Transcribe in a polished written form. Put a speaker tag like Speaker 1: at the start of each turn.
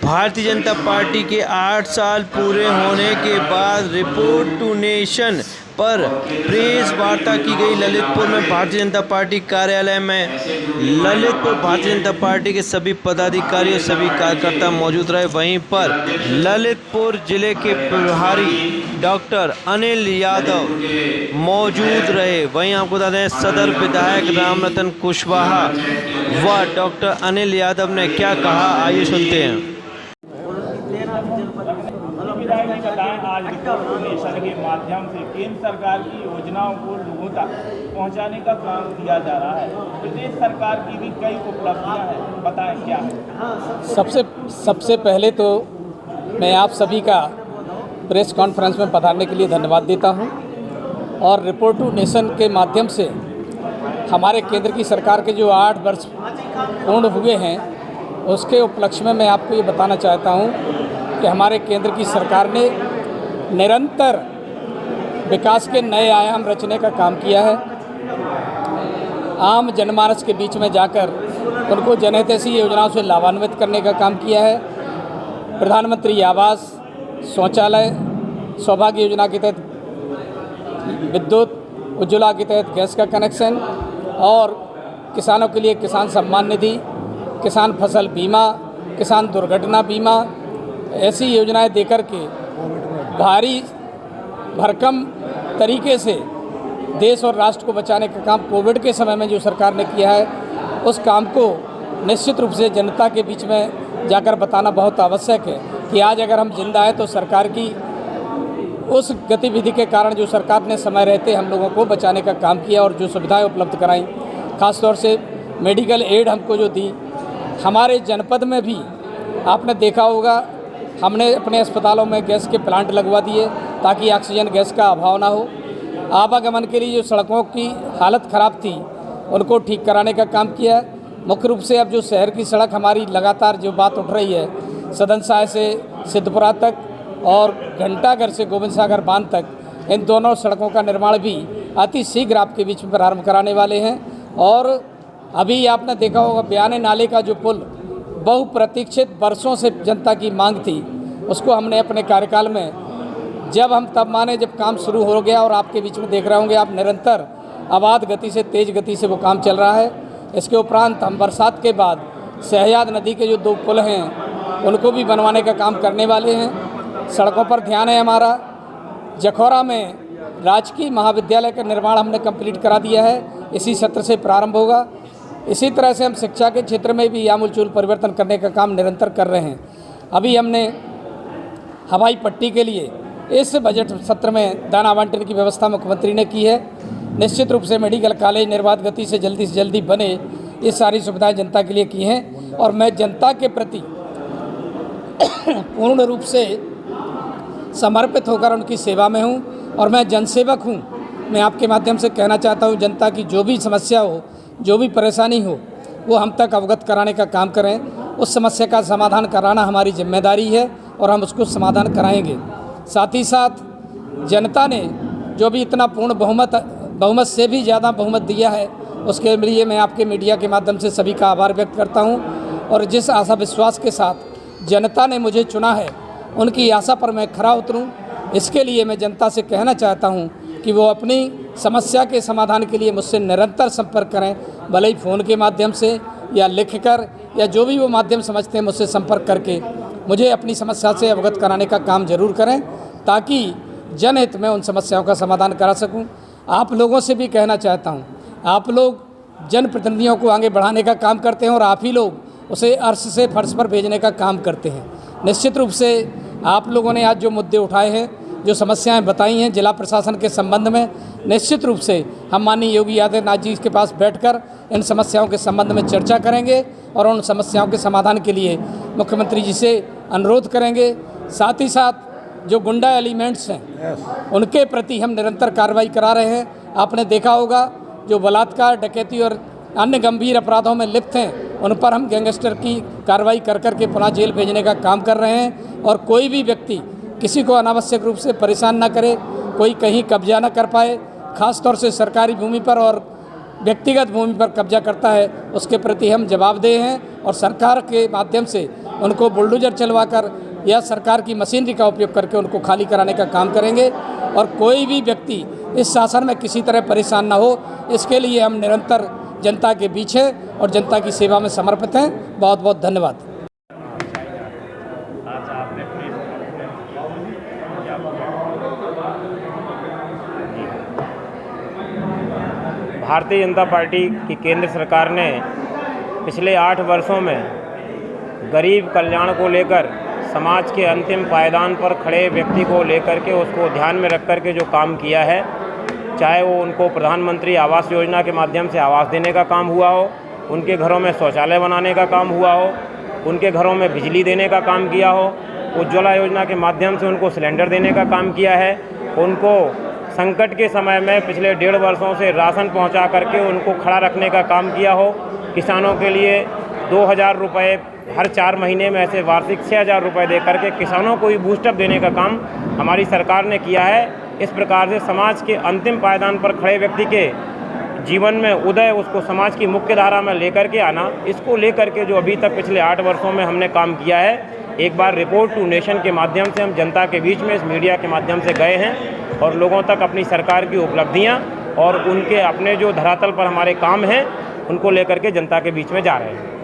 Speaker 1: Bharatiya Janata party के 8 साल पूरे होने के बाद रिपोर्ट टू नेशन पर प्रेस वार्ता की गई। ललितपुर में भारतीय जनता पार्टी कार्यालय में ललितपुर भारतीय जनता पार्टी के सभी पदाधिकारी और सभी कार्यकर्ता मौजूद रहे। वहीं पर ललितपुर जिले के प्रभारी डॉक्टर अनिल यादव मौजूद रहे। वहीं आपको बता दें सदर विधायक रामरतन कुशवाहा व डॉक्टर अनिल यादव ने क्या कहा, आइए सुनते हैं।
Speaker 2: विधायक ने बताया आज रिपोर्ट टू नेशन के माध्यम से केंद्र सरकार की योजनाओं को लोगों तक पहुंचाने का काम किया जा रहा है। प्रदेश सरकार की भी कई उपलब्धियां हैं, बताएं क्या है।
Speaker 3: सबसे पहले तो मैं आप सभी का प्रेस कॉन्फ्रेंस में पधारने के लिए धन्यवाद देता हूं और रिपोर्ट टू नेशन के माध्यम से हमारे केंद्र की सरकार के जो 8 वर्ष पूर्ण हुए हैं उसके उपलक्ष्य में मैं आपको ये बताना चाहता हूं कि हमारे केंद्र की सरकार ने निरंतर विकास के नए आयाम रचने का काम किया है। आम जनमानस के बीच में जाकर उनको जनहितैषी योजनाओं से लाभान्वित करने का काम किया है। प्रधानमंत्री आवास, शौचालय, सौभाग्य योजना के तहत विद्युत, उज्ज्वला के तहत गैस का कनेक्शन और किसानों के लिए किसान सम्मान निधि, किसान फसल बीमा, किसान दुर्घटना बीमा, ऐसी योजनाएं देकर के भारी भरकम तरीके से देश और राष्ट्र को बचाने का काम कोविड के समय में जो सरकार ने किया है उस काम को निश्चित रूप से जनता के बीच में जाकर बताना बहुत आवश्यक है कि आज अगर हम जिंदा हैं तो सरकार की उस गतिविधि के कारण जो सरकार ने समय रहते हम लोगों को बचाने का काम किया और जो सुविधाएं उपलब्ध कराई, ख़ासतौर से मेडिकल एड हमको जो दी। हमारे जनपद में भी आपने देखा होगा हमने अपने अस्पतालों में गैस के प्लांट लगवा दिए ताकि ऑक्सीजन गैस का अभाव ना हो। आवागमन के लिए जो सड़कों की हालत ख़राब थी उनको ठीक कराने का काम किया। मुख्य रूप से अब जो शहर की सड़क हमारी लगातार जो बात उठ रही है, सदन साय से सिद्धपुरा तक और घंटाघर से गोविंद सागर बांध तक, इन दोनों सड़कों का निर्माण भी अति शीघ्र आपके बीच में प्रारंभ कराने वाले हैं। और अभी आपने देखा होगा बयाने नाले का जो पुल बहुप्रतीक्षित वर्षों से जनता की मांग थी, उसको हमने अपने कार्यकाल में जब काम शुरू हो गया और आपके बीच में देख रहे होंगे आप निरंतर आबाद गति से, तेज गति से वो काम चल रहा है। इसके उपरांत हम बरसात के बाद शहजाद नदी के जो 2 पुल हैं उनको भी बनवाने का काम करने वाले हैं। सड़कों पर ध्यान है हमारा। जखौरा में राजकीय महाविद्यालय का निर्माण हमने कंप्लीट करा दिया है, इसी सत्र से प्रारंभ होगा। इसी तरह से हम शिक्षा के क्षेत्र में भी आमूलचूल परिवर्तन करने का काम निरंतर कर रहे हैं। अभी हमने हवाई पट्टी के लिए इस बजट सत्र में दान आवंटन की व्यवस्था मुख्यमंत्री ने की है। निश्चित रूप से मेडिकल कॉलेज निर्बाध गति से जल्दी बने, ये सारी सुविधाएं जनता के लिए की हैं और मैं जनता के प्रति पूर्ण रूप से समर्पित होकर उनकी सेवा में हूँ और मैं जनसेवक हूँ। मैं आपके माध्यम से कहना चाहता हूँ जनता की जो भी समस्या हो, जो भी परेशानी हो, वो हम तक अवगत कराने का काम करें। उस समस्या का समाधान कराना हमारी जिम्मेदारी है और हम उसको समाधान कराएंगे। साथ ही साथ जनता ने जो भी इतना पूर्ण बहुमत से भी ज़्यादा बहुमत दिया है, उसके लिए मैं आपके मीडिया के माध्यम से सभी का आभार व्यक्त करता हूं। और जिस आशा विश्वास के साथ जनता ने मुझे चुना है, उनकी आशा पर मैं खरा उतरूं। इसके लिए मैं जनता से कहना चाहता हूं कि वो अपनी समस्या के समाधान के लिए मुझसे निरंतर संपर्क करें, भले ही फ़ोन के माध्यम से या लिखकर या जो भी वो माध्यम समझते हैं, मुझसे संपर्क करके मुझे अपनी समस्या से अवगत कराने का काम जरूर करें ताकि जनहित में उन समस्याओं का समाधान करा सकूं। आप लोगों से भी कहना चाहता हूं, आप लोग जनप्रतिनिधियों को आगे बढ़ाने का काम करते हैं और आप ही लोग उसे अर्श से फर्श पर भेजने का काम करते हैं। निश्चित रूप से आप लोगों ने आज जो मुद्दे उठाए हैं, जो समस्याएं बताई हैं जिला प्रशासन के संबंध में, निश्चित रूप से हम माननीय योगी आदित्यनाथ जी के पास बैठकर इन समस्याओं के संबंध में चर्चा करेंगे और उन समस्याओं के समाधान के लिए मुख्यमंत्री जी से अनुरोध करेंगे। साथ ही साथ जो गुंडा एलिमेंट्स हैं उनके प्रति हम निरंतर कार्रवाई करा रहे हैं। आपने देखा होगा जो बलात्कार, डकैती और अन्य गंभीर अपराधों में लिप्त हैं उन पर हम गैंगस्टर की कार्रवाई कर के पुनः जेल भेजने का काम कर रहे हैं। और कोई भी व्यक्ति किसी को अनावश्यक रूप से परेशान ना करे, कोई कहीं कब्जा ना कर पाए, खास तौर से सरकारी भूमि पर और व्यक्तिगत भूमि पर कब्जा करता है उसके प्रति हम जवाबदेह हैं और सरकार के माध्यम से उनको बुलडोजर चलवाकर या सरकार की मशीनरी का उपयोग करके उनको खाली कराने का काम करेंगे। और कोई भी व्यक्ति इस शासन में किसी तरह परेशान ना हो, इसके लिए हम निरंतर जनता के बीच हैं और जनता की सेवा में समर्पित हैं। बहुत बहुत धन्यवाद।
Speaker 2: आज आपने प्रेस
Speaker 4: भारतीय जनता पार्टी की केंद्र सरकार ने पिछले 8 वर्षों में गरीब कल्याण को लेकर समाज के अंतिम पायदान पर खड़े व्यक्ति को लेकर के उसको ध्यान में रख कर के जो काम किया है, चाहे वो उनको प्रधानमंत्री आवास योजना के माध्यम से आवास देने का काम हुआ हो, उनके घरों में शौचालय बनाने का काम हुआ हो, उनके घरों में बिजली देने का काम किया हो, उज्ज्वला योजना के माध्यम से उनको सिलेंडर देने का काम किया है, उनको संकट के समय में पिछले 1.5 वर्षों से राशन पहुंचा करके उनको खड़ा रखने का काम किया हो, किसानों के लिए 2000 रुपये हर 4 महीने में ऐसे वार्षिक 6000 रुपये दे करके किसानों को भी बूस्टअप देने का काम हमारी सरकार ने किया है। इस प्रकार से समाज के अंतिम पायदान पर खड़े व्यक्ति के जीवन में उदय, उसको समाज की मुख्य धारा में लेकर के आना, इसको लेकर के जो अभी तक पिछले 8 वर्षों में हमने काम किया है, एक बार रिपोर्ट टू नेशन के माध्यम से हम जनता के बीच में इस मीडिया के माध्यम से गए हैं और लोगों तक अपनी सरकार की उपलब्धियां और उनके अपने जो धरातल पर हमारे काम हैं उनको लेकर के जनता के बीच में जा रहे हैं।